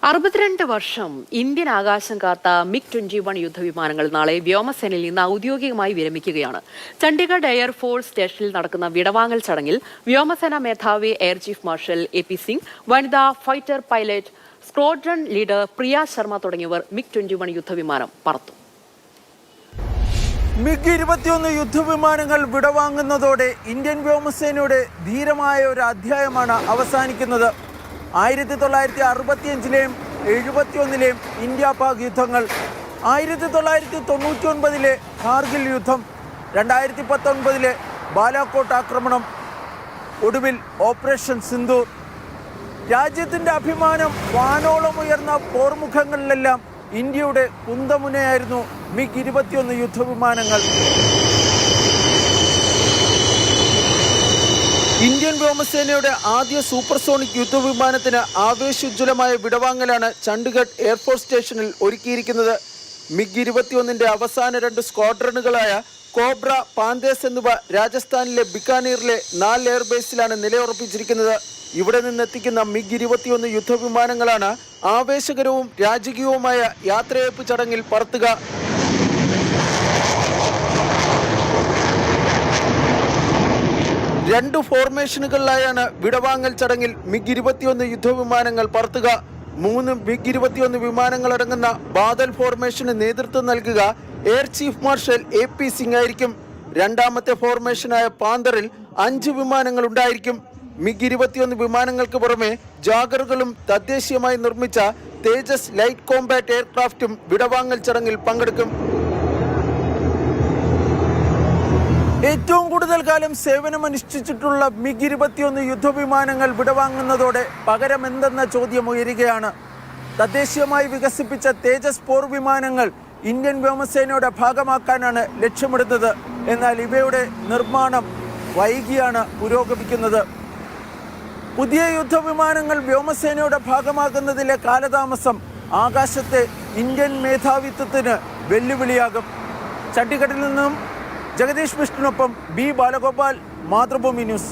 62 വർഷം ഇന്ത്യൻ ആകാശം കാത്ത MiG-21 യുദ്ധവിമാനങ്ങൾ നാളെ വ്യോമസേനയിൽ നിന്ന് ഔദ്യോഗികമായി വിരമിക്കുകയാണ്. ചണ്ഡീഗഡ് എയർഫോഴ്സ് സ്റ്റേഷനിൽ നടക്കുന്ന വിടവാങ്ങൽ ചടങ്ങിൽ വ്യോമസേനാ മേധാവി air chief marshal AP Singh, വനിതാ fighter pilot, squadron leader Priya Sharma തുടങ്ങിയവർ MiG-21 യുദ്ധവിമാനം പറത്തും. MiG-21 യുദ്ധവിമാനങ്ങൾ വിടവാങ്ങുന്നതോടെ ഇന്ത്യൻ വ്യോമസേനയുടെ ധീരമായ ഒരു അധ്യായമാണ് അവസാനിക്കുന്നത്. 1965-ലെയും 71-ലെയും ഇന്ത്യ പാക് യുദ്ധങ്ങൾ, 1999-ലെ കാർഗിൽ യുദ്ധം, 2019-ലെ ബാലാക്കോട്ട് ആക്രമണം, ഒടുവിൽ ഓപ്പറേഷൻ സിന്ദൂർ. രാജ്യത്തിൻ്റെ അഭിമാനം വാനോളം ഉയർന്ന പോർമുഖങ്ങളിലെല്ലാം ഇന്ത്യയുടെ കുന്തമുനയായിരുന്നു MiG-21 യുദ്ധവിമാനങ്ങൾ. ഇന്ത്യൻ വ്യോമസേനയുടെ ആദ്യ സൂപ്പർസോണിക് യുദ്ധവിമാനത്തിന് ആവേശോജ്വലമായ വിടവാങ്ങലാണ് ചണ്ഡീഗഡ് എയർഫോഴ്സ് സ്റ്റേഷനിൽ ഒരുക്കിയിരിക്കുന്നത്. MiG-21 അവസാന 2 സ്ക്വാഡ്രണുകളായ കോബ്ര, പാന്തേസ് എന്നിവ രാജസ്ഥാനിലെ ബിക്കാനീറിലെ 4 എയർബേസിലാണ് നിലയുറപ്പിച്ചിരിക്കുന്നത്. ഇവിടെ നിന്നെത്തിക്കുന്ന MiG-21 യുദ്ധവിമാനങ്ങളാണ് ആവേശകരവും രാജകീയവുമായ യാത്രയയപ്പ് ചടങ്ങിൽ പറത്തുക. രണ്ട് ഫോർമേഷനുകളിലായാണ് വിടവാങ്ങൽ ചടങ്ങിൽ MiG-21 യുദ്ധവിമാനങ്ങൾ പറത്തുക. 3 MiG-21 വിമാനങ്ങളടങ്ങുന്ന ബാദൽ ഫോർമേഷന് നേതൃത്വം നൽകുക air chief marshal AP Singh ആയിരിക്കും. രണ്ടാമത്തെ ഫോർമേഷനായ പാന്തറിൽ 5 വിമാനങ്ങൾ ഉണ്ടായിരിക്കും. MiG-21 വിമാനങ്ങൾക്ക് പുറമെ ജാഗറുകളും തദ്ദേശീയമായി നിർമ്മിച്ച തേജസ് ലൈറ്റ് കോംബാറ്റ് എയർക്രാഫ്റ്റും വിടവാങ്ങൽ ചടങ്ങിൽ പങ്കെടുക്കും. ഏറ്റവും കൂടുതൽ കാലം സേവനമനുഷ്ഠിച്ചിട്ടുള്ള MiG-21 യുദ്ധവിമാനങ്ങൾ വിടവാങ്ങുന്നതോടെ പകരം എന്തെന്ന ചോദ്യം ഉയരുകയാണ്. തദ്ദേശീയമായി വികസിപ്പിച്ച തേജസ് പോർ വിമാനങ്ങൾ ഇന്ത്യൻ വ്യോമസേനയുടെ ഭാഗമാക്കാനാണ് ലക്ഷ്യമിടുന്നത്. എന്നാൽ ഇവയുടെ നിർമ്മാണം വൈകിയാണ് പുരോഗമിക്കുന്നത്. പുതിയ യുദ്ധവിമാനങ്ങൾ വ്യോമസേനയുടെ ഭാഗമാകുന്നതിലെ കാലതാമസം ആകാശത്തെ ഇന്ത്യൻ മേധാവിത്വത്തിന് വെല്ലുവിളിയാകും. ചണ്ഡീഗഡിൽ നിന്നും ജഗദീഷ് വിഷ്ണുവിനൊപ്പം B ബാലഗോപാൽ, മാതൃഭൂമി ന്യൂസ്.